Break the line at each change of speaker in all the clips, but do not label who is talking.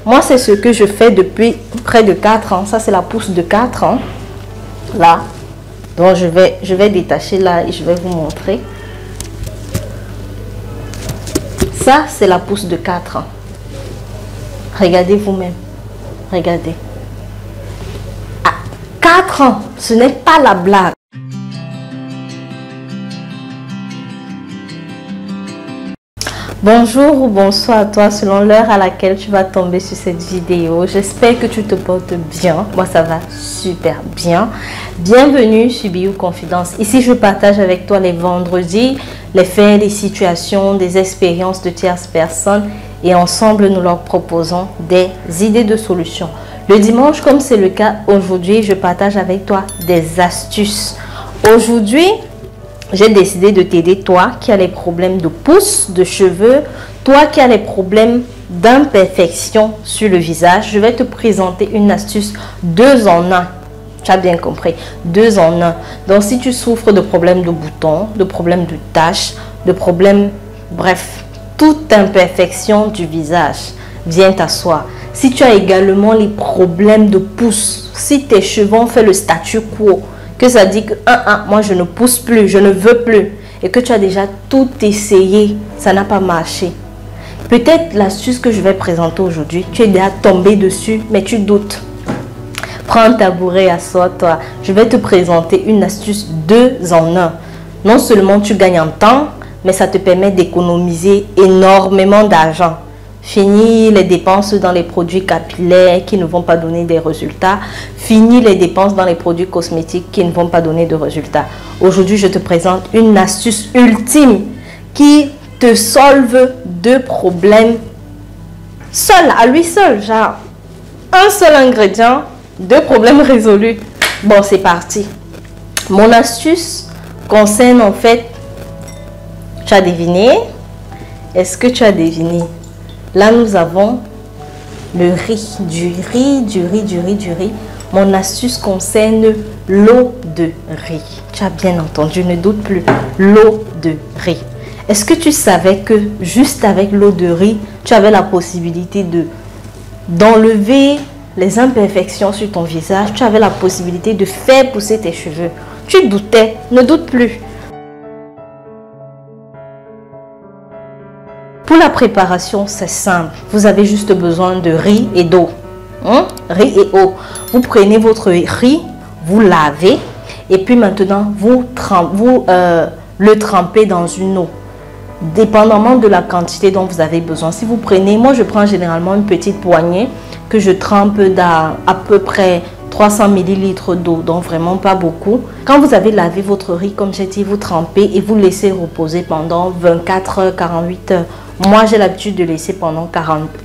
Moi, c'est ce que je fais depuis près de 4 ans. Ça, c'est la pousse de 4 ans. Là. Donc, je vais détacher là et je vais vous montrer. Ça, c'est la pousse de 4 ans. Regardez vous-même. Regardez. À 4 ans, ce n'est pas la blague. Bonjour ou bonsoir à toi selon l'heure à laquelle tu vas tomber sur cette vidéo. J'espère que tu te portes bien. Moi, ça va super bien. Bienvenue sur Bio Confidence. Ici, je partage avec toi les vendredis les faits, les situations, des expériences de tierces personnes et ensemble, nous leur proposons des idées de solutions. Le dimanche, comme c'est le cas aujourd'hui, je partage avec toi des astuces. Aujourd'hui, j'ai décidé de t'aider, toi qui as les problèmes de pousse, de cheveux, toi qui as les problèmes d'imperfection sur le visage. Je vais te présenter une astuce 2 en 1. Tu as bien compris, 2 en 1. Donc, si tu souffres de problèmes de boutons, de problèmes de taches, de problèmes, bref, toute imperfection du visage, viens t'asseoir. Si tu as également les problèmes de pousse, si tes cheveux ont fait le statu quo, que ça dit que moi je ne pousse plus, je ne veux plus, et que tu as déjà tout essayé, ça n'a pas marché. Peut-être l'astuce que je vais présenter aujourd'hui, tu es déjà tombé dessus, mais tu doutes. Prends un tabouret, assois-toi. Je vais te présenter une astuce 2 en 1. Non seulement tu gagnes en temps, mais ça te permet d'économiser énormément d'argent. Fini les dépenses dans les produits capillaires qui ne vont pas donner des résultats. Fini les dépenses dans les produits cosmétiques qui ne vont pas donner de résultats. Aujourd'hui, je te présente une astuce ultime qui te solve 2 problèmes seul, à lui seul. Genre, un seul ingrédient, 2 problèmes résolus. Bon, c'est parti. Mon astuce concerne en fait, tu as deviné? Est-ce que tu as deviné? Là, nous avons le riz, du riz. Mon astuce concerne l'eau de riz. Tu as bien entendu, ne doute plus. L'eau de riz. Est-ce que tu savais que juste avec l'eau de riz, tu avais la possibilité d'enlever les imperfections sur ton visage? Tu avais la possibilité de faire pousser tes cheveux. Tu doutais, ne doute plus. Pour la préparation, c'est simple. Vous avez juste besoin de riz et d'eau. Riz et eau. Vous prenez votre riz, vous lavez et puis maintenant, vous le trempez dans une eau. Dépendamment de la quantité dont vous avez besoin. Si vous prenez, moi je prends généralement une petite poignée que je trempe dans à peu près 300 ml d'eau, donc vraiment pas beaucoup. Quand vous avez lavé votre riz, comme j'ai dit, vous trempez et vous laissez reposer pendant 24 heures, 48 heures. Moi, j'ai l'habitude de laisser pendant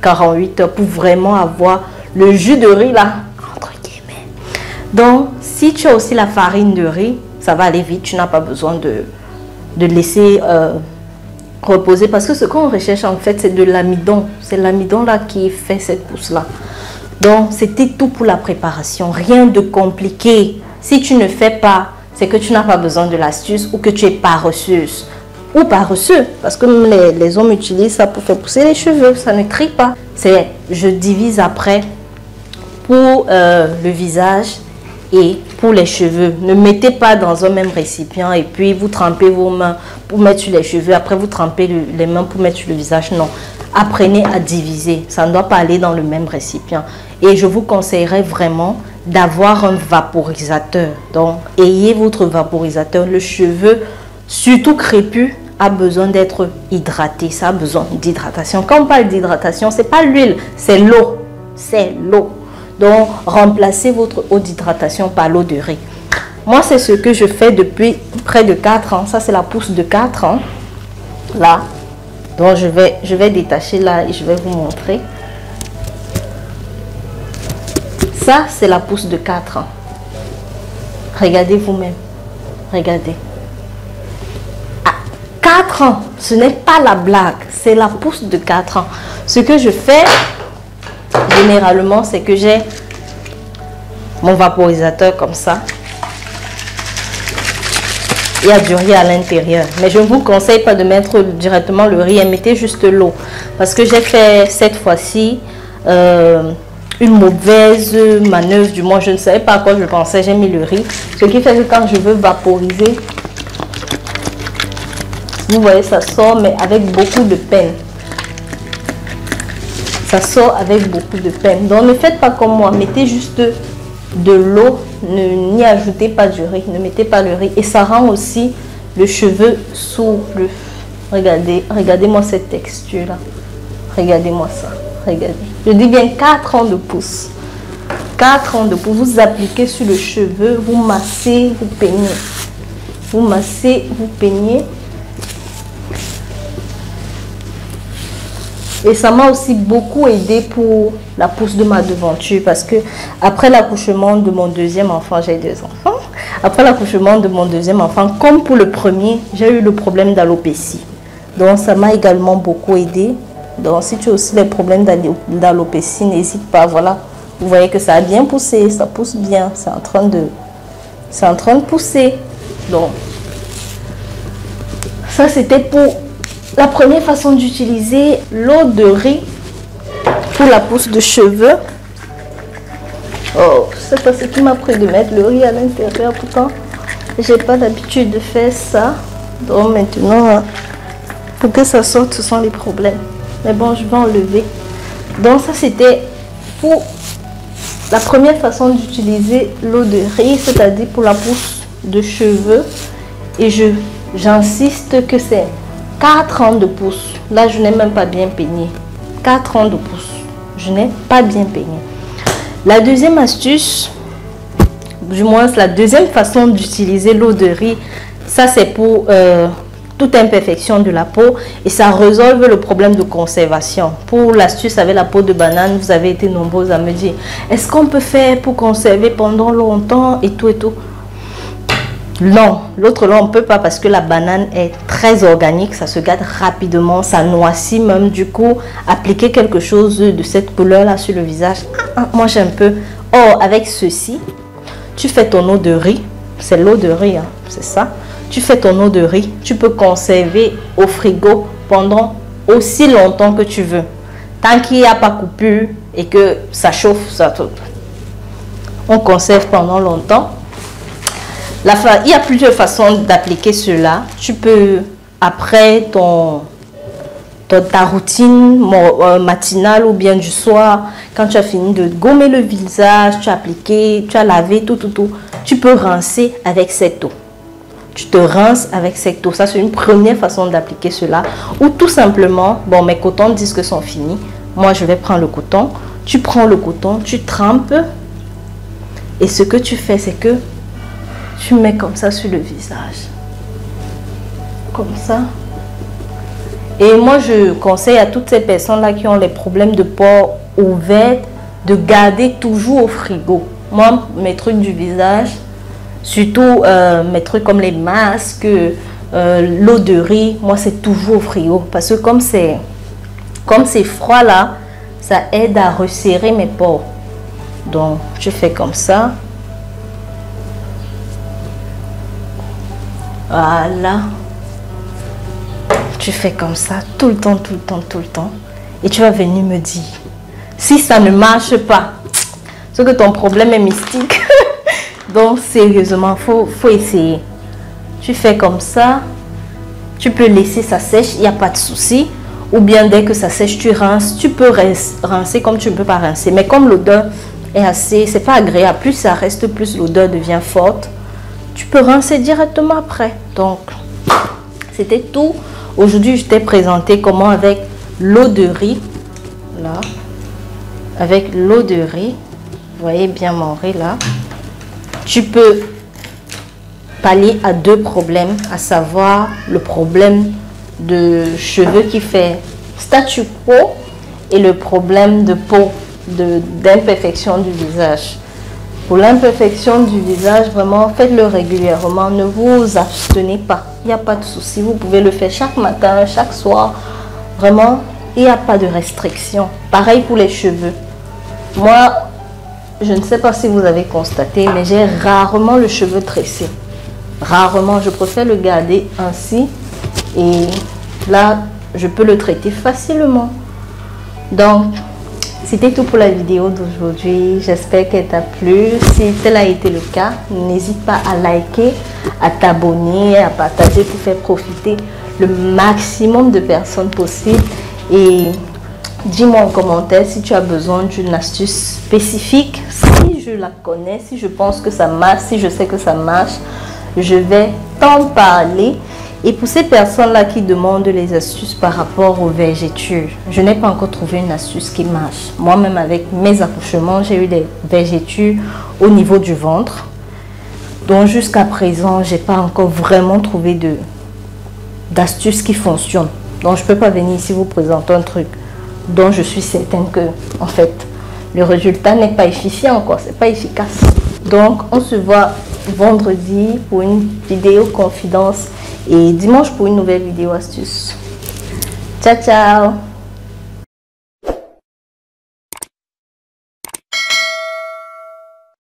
48 heures pour vraiment avoir le jus de riz là, entre guillemets. Donc, si tu as aussi la farine de riz, ça va aller vite. Tu n'as pas besoin de laisser reposer parce que ce qu'on recherche en fait, c'est de l'amidon. C'est l'amidon là qui fait cette pousse là. Donc, c'était tout pour la préparation. Rien de compliqué. Si tu ne fais pas, c'est que tu n'as pas besoin de l'astuce ou que tu es paresseuse. Ou paresseux, parce que les hommes utilisent ça pour faire pousser les cheveux. Ça ne trie pas. Je divise après pour le visage et pour les cheveux. Ne mettez pas dans un même récipient et puis vous trempez vos mains pour mettre sur les cheveux. Après, vous trempez les mains pour mettre sur le visage. Non. Apprenez à diviser. Ça ne doit pas aller dans le même récipient. Et je vous conseillerais vraiment d'avoir un vaporisateur. Donc, ayez votre vaporisateur. Le cheveu, surtout crépus, a besoin d'être hydraté. Ça a besoin d'hydratation. Quand on parle d'hydratation, ce n'est pas l'huile, c'est l'eau. C'est l'eau. Donc, remplacez votre eau d'hydratation par l'eau de riz. Moi, c'est ce que je fais depuis près de 4 ans. Ça, c'est la pousse de 4 ans. Là. Donc, je vais détacher là et je vais vous montrer. Ça, c'est la pousse de 4 ans. Regardez vous-même. Regardez. À 4 ans, ce n'est pas la blague. C'est la pousse de 4 ans. Ce que je fais, généralement, c'est que j'ai mon vaporisateur comme ça. Il y a du riz à l'intérieur. Mais je ne vous conseille pas de mettre directement le riz et mettez juste l'eau. Parce que j'ai fait cette fois-ci une mauvaise manœuvre, du moins je ne savais pas à quoi je pensais, j'ai mis le riz, ce qui fait que quand je veux vaporiser, vous voyez, ça sort mais avec beaucoup de peine. Ça sort avec beaucoup de peine. Donc ne faites pas comme moi, mettez juste de l'eau, n'y ajoutez pas du riz, ne mettez pas le riz, et ça rend aussi le cheveu souple. Regardez-moi cette texture là, regardez-moi ça, regardez, je dis bien 4 ans de pouce, 4 ans de pouce. Vous appliquez sur le cheveu, vous massez, vous peignez, vous massez, vous peignez. Et ça m'a aussi beaucoup aidé pour la pousse de ma devanture, parce que après l'accouchement de mon deuxième enfant, j'ai 2 enfants, après l'accouchement de mon deuxième enfant, comme pour le premier, j'ai eu le problème d'alopécie. Donc ça m'a également beaucoup aidé. Donc si tu as aussi les problèmes d'alopécie, n'hésite pas. Voilà, vous voyez que ça a bien poussé, ça pousse bien, c'est en train de pousser. Donc ça c'était pour la première façon d'utiliser l'eau de riz pour la pousse de cheveux. Oh, c'est pas ce qui m'a pris de mettre le riz à l'intérieur, pourtant j'ai pas l'habitude de faire ça. Donc maintenant, pour que ça sorte, ce sont les problèmes. Mais bon, je vais enlever. Donc ça c'était pour la première façon d'utiliser l'eau de riz, c'est-à-dire pour la pousse de cheveux. Et j'insiste que c'est 4 ans de pouce. Là, je n'ai même pas bien peigné. 4 ans de pouce. Je n'ai pas bien peigné. La deuxième astuce, du moins la deuxième façon d'utiliser l'eau de riz, ça c'est pour toute imperfection de la peau, et ça résolve le problème de conservation. Pour l'astuce avec la peau de banane, vous avez été nombreux à me dire, est-ce qu'on peut faire pour conserver pendant longtemps et tout et tout? Non, l'autre là on peut pas, parce que la banane est très organique, ça se gâte rapidement, ça noircit même. Du coup, appliquer quelque chose de cette couleur là sur le visage, moi j'aime peu. Or avec ceci, tu fais ton eau de riz, c'est l'eau de riz, hein, c'est ça. Tu fais ton eau de riz, tu peux conserver au frigo pendant aussi longtemps que tu veux, tant qu'il n'y a pas coupure et que ça chauffe, ça tout. On conserve pendant longtemps. Il y a plusieurs façons d'appliquer cela. Tu peux, après ta routine matinale ou bien du soir, quand tu as fini de gommer le visage, tu as appliqué, tu as lavé, tout, tu peux rincer avec cette eau. Tu te rinces avec cette eau. Ça, c'est une première façon d'appliquer cela. Ou tout simplement, bon, mes cotons disques sont finis. Moi, je vais prendre le coton. Tu prends le coton, tu trempes. Et ce que tu fais, c'est que tu mets comme ça sur le visage. Comme ça. Et moi, je conseille à toutes ces personnes-là qui ont les problèmes de pores ouverts de garder toujours au frigo. Moi, mes trucs du visage, surtout mes trucs comme les masques, l'eau de riz, moi, c'est toujours au frigo. Parce que comme c'est froid là, ça aide à resserrer mes pores. Donc, je fais comme ça. Voilà. Tu fais comme ça tout le temps. Et tu vas venir me dire, si ça ne marche pas, c'est que ton problème est mystique. Donc, sérieusement, faut essayer. Tu fais comme ça. Tu peux laisser ça sèche, il n'y a pas de souci. Ou bien, dès que ça sèche, tu rinces. Tu peux rincer comme tu ne peux pas rincer. Mais comme l'odeur est assez, c'est pas agréable. Plus ça reste, plus l'odeur devient forte. Tu peux rincer directement après. Donc, c'était tout. Aujourd'hui, je t'ai présenté comment avec l'eau de riz. Là. Avec l'eau de riz. Vous voyez bien mon riz là. Tu peux pallier à 2 problèmes. À savoir le problème de cheveux qui fait statu quo. Et le problème de peau, d'imperfection du visage. Pour l'imperfection du visage, vraiment, faites-le régulièrement. Ne vous abstenez pas. Il n'y a pas de souci. Vous pouvez le faire chaque matin, chaque soir. Vraiment, il n'y a pas de restriction. Pareil pour les cheveux. Moi, je ne sais pas si vous avez constaté, mais j'ai rarement le cheveu tressé. Rarement. Je préfère le garder ainsi. Et là, je peux le traiter facilement. Donc, C'était tout pour la vidéo d'aujourd'hui. J'espère qu'elle t'a plu. Si tel a été le cas, n'hésite pas à liker, à t'abonner, à partager pour faire profiter le maximum de personnes possible. Et dis-moi en commentaire si tu as besoin d'une astuce spécifique. Si je la connais, si je pense que ça marche, si je sais que ça marche, je vais t'en parler. Et pour ces personnes-là qui demandent les astuces par rapport aux vergetures, je n'ai pas encore trouvé une astuce qui marche. Moi-même, avec mes accouchements, j'ai eu des vergetures au niveau du ventre. Donc, jusqu'à présent, je n'ai pas encore vraiment trouvé d'astuce qui fonctionne. Donc, je ne peux pas venir ici vous présenter un truc dont je suis certaine que, en fait, le résultat n'est pas efficient, quoi. C'est pas efficace. Donc, on se voit vendredi pour une vidéo confidence et dimanche pour une nouvelle vidéo astuce. Ciao, ciao!